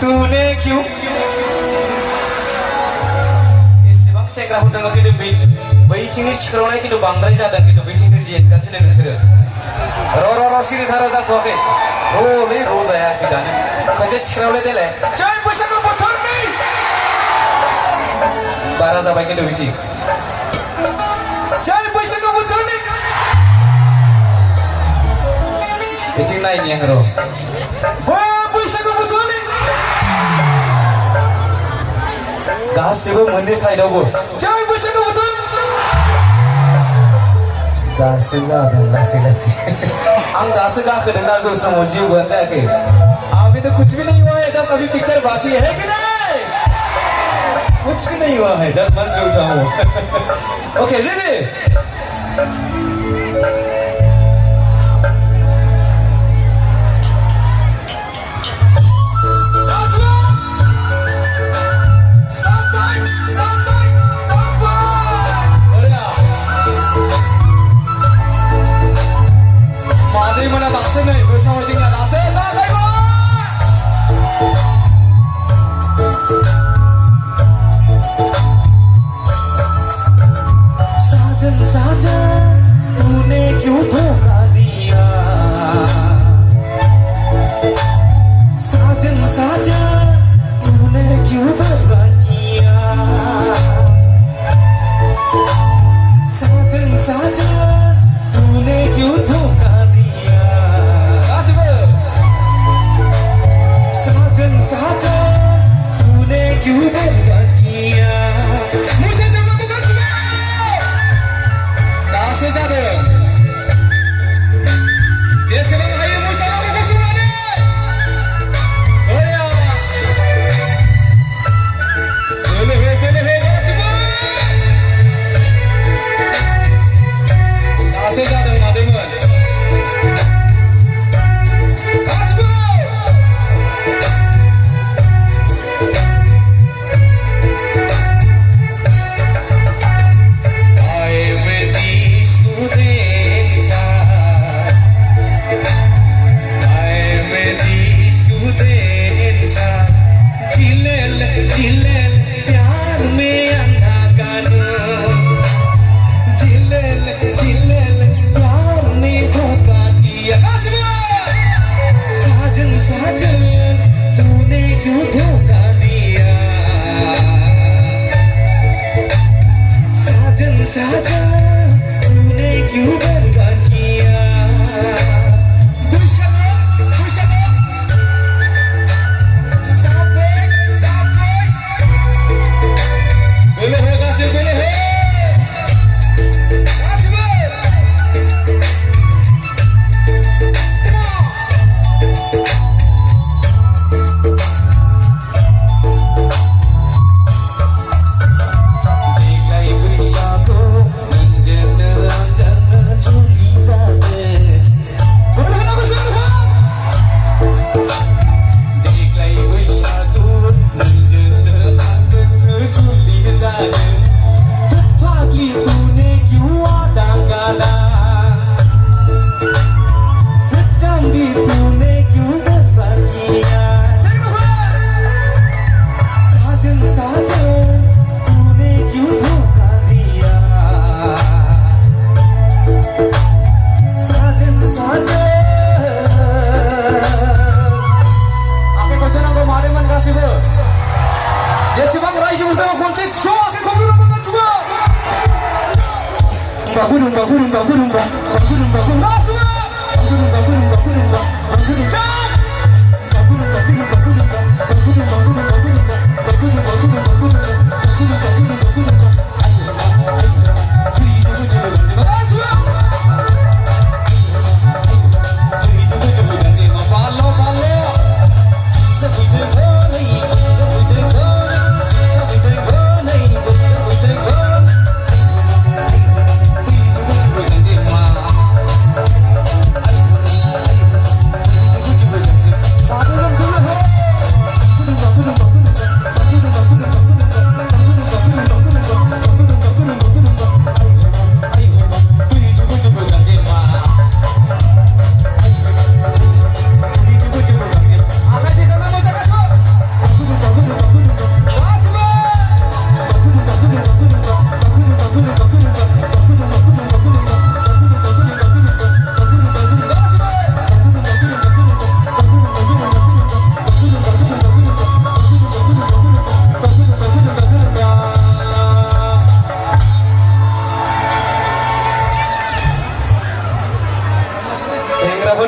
तूने क्यों एसेबां सेंग्राफोर दङ खिन्थु बैथिंनि सिख्रावनाय खिन्थु बांद्राय जादों खिन्थु बैथिंनि जेनगासिनो नोंसोरो र सिरि थार जाथ'वाखै र'लै र' जायाखै दानो खनसे सिख्रावलाय देलाय जय बैसागु बोथोरनि बारा जाबाय खिन्थु बिथिं जय बैसागु बोथोरनि बिथिं नायनि आं र' बैसागु बोथोरनि गासिबो मोननै साइडआवबो जय बैसागु बोथोर दासो जादों लासै लासै आं दासो गाखोदों ना जो समाव जिउआनो जायाखै अभी तो कुछ भी नहीं हुआ है जस्ट अभी पिक्चर बाकी है कि नहीं कुछ भी नहीं हुआ है जस्ट मंच में उठा हूँ ओके रेडी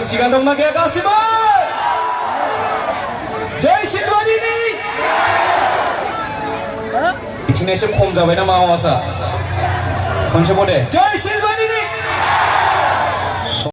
थिगानो दंना गैया गासिबो जय सिलवारिनि बिथिंना एसे खम जाबाय नामा आवासा खनसेबाव दे जय सिलवारि